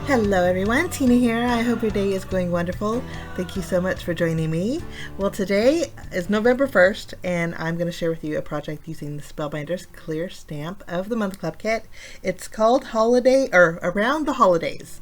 Hello everyone, Tina here. I hope your day is going wonderful. Thank you so much for joining me. Well, today is November 1st and I'm going to share with you a project using the Spellbinders Clear Stamp of the Month Club Kit. It's called Holiday or Around the Holidays.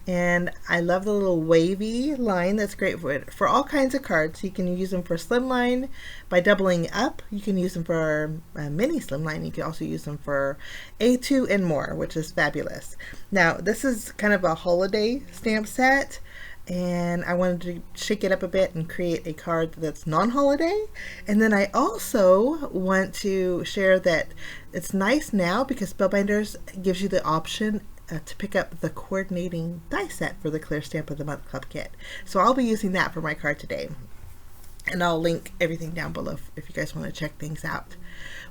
And I love the little wavy line. That's great for all kinds of cards. You can use them for slimline by doubling up. You can use them for mini slimline. You can also use them for A2 and more, which is fabulous. Now, this is kind of a holiday stamp set, and I wanted to shake it up a bit and create a card that's non-holiday. And then I also want to share that it's nice now because Spellbinders gives you the option to pick up the coordinating die set for the Clear Stamp of the Month Club Kit. So I'll be using that for my card today. And I'll link everything down below if you guys want to check things out.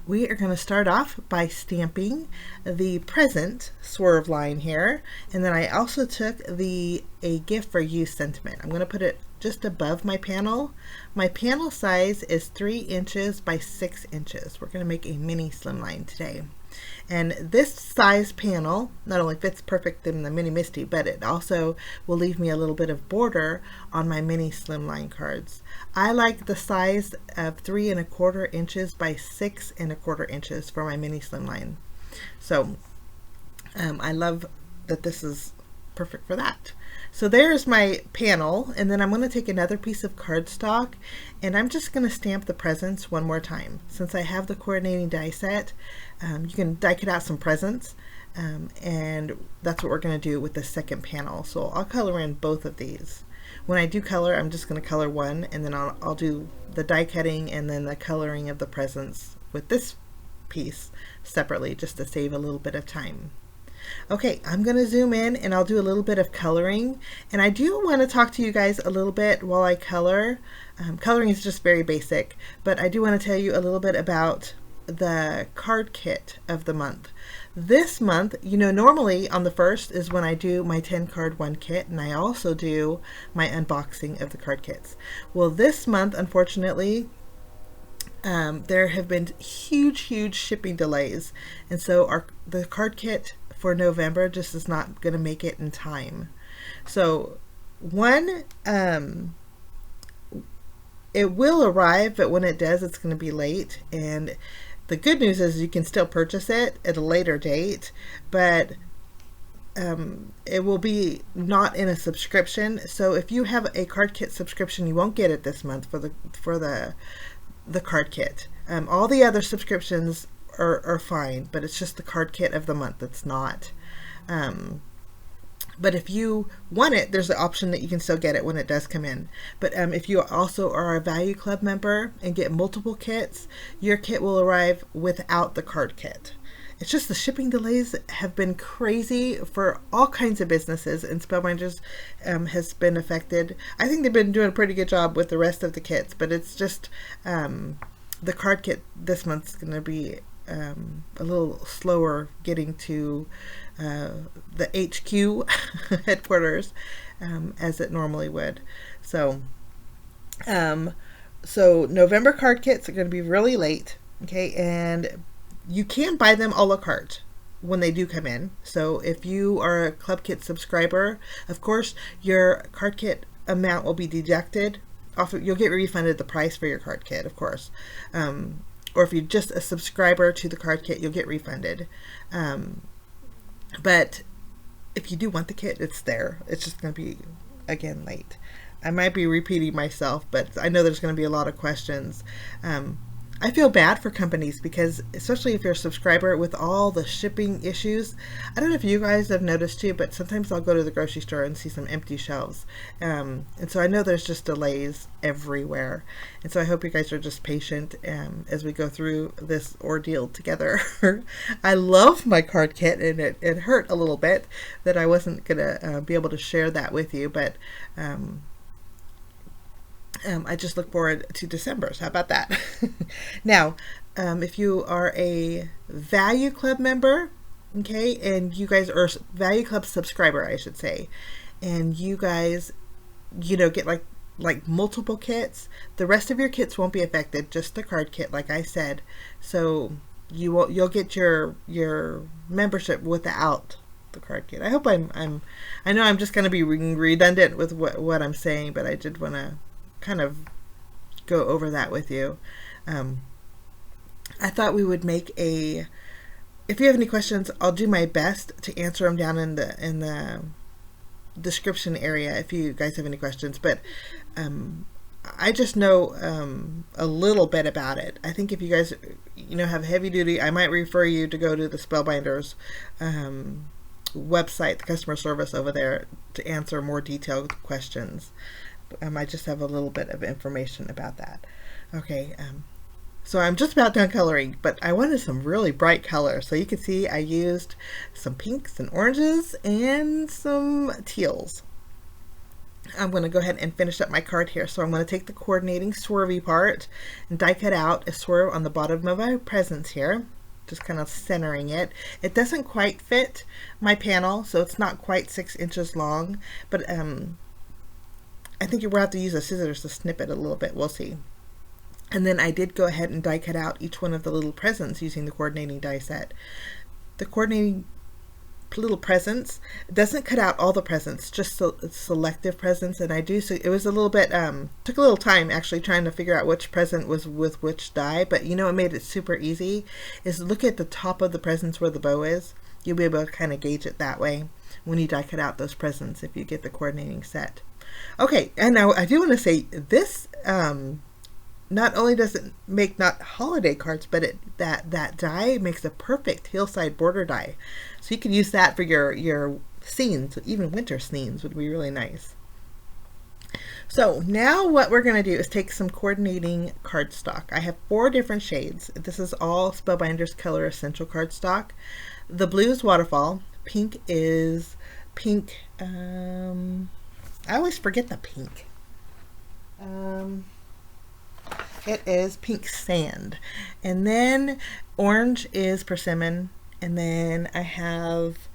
We are going to start off by stamping the present swerve line here. And then I also took a gift for you sentiment. I'm going to put it just above my panel. My panel size is 3 inches by 6 inches. We're going to make a mini slimline today. And this size panel not only fits perfect in the Mini Misty, but it also will leave me a little bit of border on my mini slimline cards. I like the size of 3 1/4 inches by 6 1/4 inches for my mini slimline. So I love that this is perfect for that. So there's my panel, and then I'm going to take another piece of cardstock and I'm just going to stamp the presents one more time. Since I have the coordinating die set, you can die cut out some presents, and that's what we're going to do with the second panel. So I'll color in both of these. When I do color, I'm just going to color one, and then I'll do the die cutting and then the coloring of the presents with this piece separately, just to save a little bit of time. Okay, I'm going to zoom in and I'll do a little bit of coloring, and I do want to talk to you guys a little bit while I color. Coloring is just very basic, but I do want to tell you a little bit about the card kit of the month. This month, you know, normally on the 1st is when I do my 10 card 1 kit, and I also do my unboxing of the card kits. Well, this month, unfortunately, there have been huge shipping delays, and so the card kit for November just is not going to make it in time. So it will arrive, but when it does, it's going to be late. And the good news is you can still purchase it at a later date, but it will be not in a subscription. So if you have a card kit subscription, you won't get it this month for the card kit. All the other subscriptions are fine, but it's just the card kit of the month that's not. But if you want it, there's the option that you can still get it when it does come in. But if you also are a Value Club member and get multiple kits, your kit will arrive without the card kit. It's just the shipping delays have been crazy for all kinds of businesses, and Spellbinders has been affected. I think they've been doing a pretty good job with the rest of the kits, but it's just the card kit this month is going to be a little slower getting to the HQ headquarters as it normally would. So November card kits are going to be really late, okay, and you can buy them a la carte when they do come in. So if you are a Club Kit subscriber, of course your card kit amount will be deducted off. You'll get refunded the price for your card kit, of course. Or if you're just a subscriber to the card kit, you'll get refunded. But if you do want the kit, it's there. It's just going to be, again, late. I might be repeating myself, but I know there's going to be a lot of questions. I feel bad for companies because, especially if you're a subscriber, with all the shipping issues, I don't know if you guys have noticed too, but sometimes I'll go to the grocery store and see some empty shelves. And so I know there's just delays everywhere. And so I hope you guys are just patient as we go through this ordeal together. I love my card kit, and it hurt a little bit that I wasn't going to be able to share that with you, but I just look forward to December. So how about that? Now, if you are a Value Club member, okay, and you guys are Value Club subscriber, I should say, and you guys, you know, get like multiple kits, the rest of your kits won't be affected, just the card kit, like I said. So you'll get your membership without the card kit. I hope I know I'm just going to be redundant with what I'm saying, but I did want to kind of go over that with you. I thought we would make a, if you have any questions, I'll do my best to answer them down in the description area if you guys have any questions. But I just know a little bit about it. I think if you guys have heavy duty, I might refer you to go to the Spellbinders website, the customer service over there, to answer more detailed questions. I just have a little bit of information about that. Okay, so I'm just about done coloring, but I wanted some really bright color. So you can see I used some pinks and oranges and some teals. I'm going to go ahead and finish up my card here. So I'm going to take the coordinating swervy part and die cut out a swerve on the bottom of my presents here, just kind of centering it. It doesn't quite fit my panel, so it's not quite 6 inches long, but I think you will have to use a scissors to snip it a little bit. We'll see. And then I did go ahead and die cut out each one of the little presents using the coordinating die set. The coordinating little presents doesn't cut out all the presents, just selective presents, and I do. So it was a little bit took a little time actually trying to figure out which present was with which die, but it made it super easy. Is look at the top of the presents where the bow is. You'll be able to kind of gauge it that way when you die cut out those presents if you get the coordinating set. Okay, and now I do want to say this. Not only does it make not holiday cards, but that die makes a perfect hillside border die. So you can use that for your scenes, even winter scenes would be really nice. So now what we're going to do is take some coordinating cardstock. I have 4 different shades. This is all Spellbinders Color Essential cardstock. The blue is Waterfall. Pink is pink. I always forget the pink. It is Pink Sand. And then orange is Persimmon. And then I have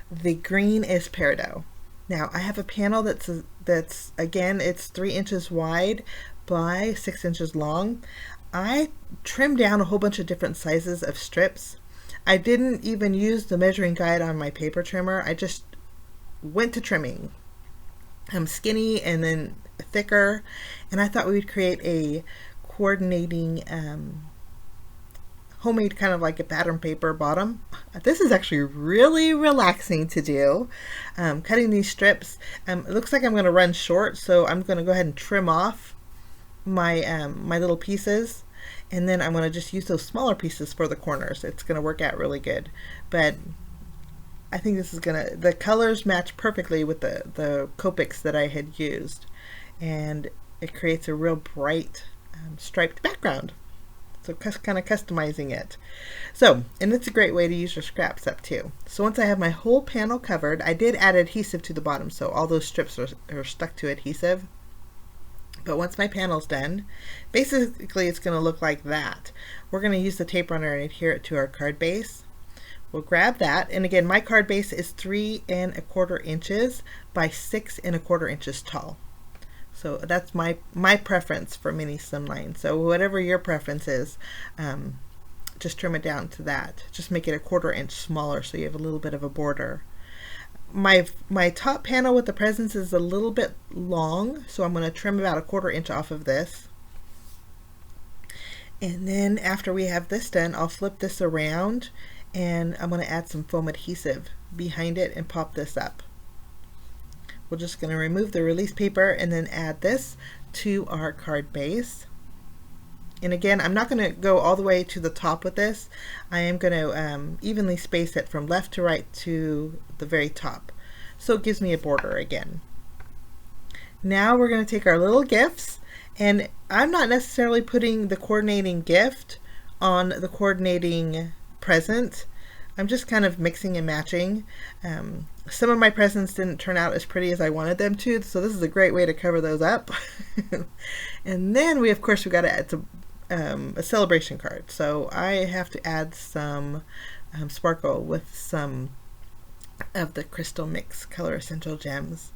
the green is Peridot. Now I have a panel that's again, it's 3 inches wide by 6 inches long. I trimmed down a whole bunch of different sizes of strips. I didn't even use the measuring guide on my paper trimmer. I just went to trimming. I'm skinny and then thicker, and I thought we would create a coordinating homemade kind of like a pattern paper bottom. This is actually really relaxing to do. Cutting these strips, it looks like I'm going to run short, so I'm going to go ahead and trim off my my little pieces, and then I'm going to just use those smaller pieces for the corners. It's going to work out really good, but I think this is gonna, the colors match perfectly with the Copics that I had used, and it creates a real bright striped background. So kind of customizing it. So, and it's a great way to use your scraps up too. So once I have my whole panel covered, I did add adhesive to the bottom, so all those strips are stuck to adhesive. But once my panel's done, basically it's going to look like that. We're going to use the tape runner and adhere it to our card base. We'll grab that, and again, my card base is 3 1/4 inches by 6 1/4 inches tall. So that's my preference for mini slimline. So whatever your preference is, just trim it down to that. Just make it 1/4 inch smaller so you have a little bit of a border. My top panel with the presents is a little bit long, so I'm going to trim about 1/4 inch off of this. And then after we have this done, I'll flip this around, and I'm going to add some foam adhesive behind it and pop this up. We're just going to remove the release paper and then add this to our card base. And again, I'm not going to go all the way to the top with this. I am going to evenly space it from left to right to the very top, so it gives me a border again. Now we're going to take our little gifts, and I'm not necessarily putting the coordinating gift on the coordinating present. I'm just kind of mixing and matching. Some of my presents didn't turn out as pretty as I wanted them to, so this is a great way to cover those up. And then we, of course, we got to add some a celebration card. So I have to add some sparkle with some of the Crystal Mix Color Essential Gems.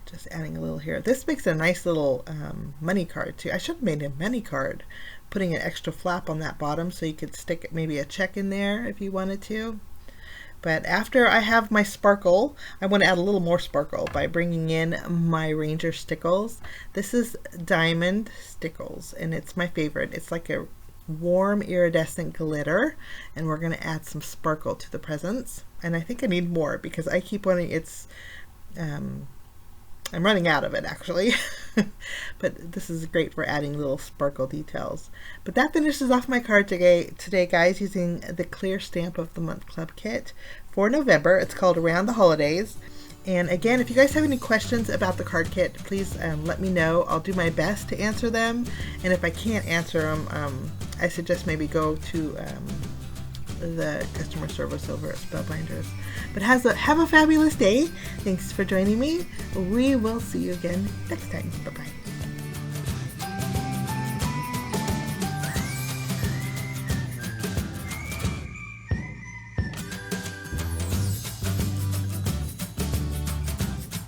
Just adding a little here. This makes a nice little money card too. I should have made a money card, putting an extra flap on that bottom so you could stick maybe a check in there if you wanted to. But after I have my sparkle, I want to add a little more sparkle by bringing in my Ranger Stickles. This is Diamond Stickles, and it's my favorite. It's like a warm iridescent glitter, and we're going to add some sparkle to the presents. And I think I need more because I keep wanting, I'm running out of it actually. But this is great for adding little sparkle details. But that finishes off my card today guys, using the Clear Stamp of the Month Club kit for November. It's called Around the Holidays. And again, if you guys have any questions about the card kit, please let me know. I'll do my best to answer them. And if I can't answer them, I suggest maybe go to the customer service over at Spellbinders. But have a fabulous day. Thanks for joining me. We will see you again next time. Bye-bye.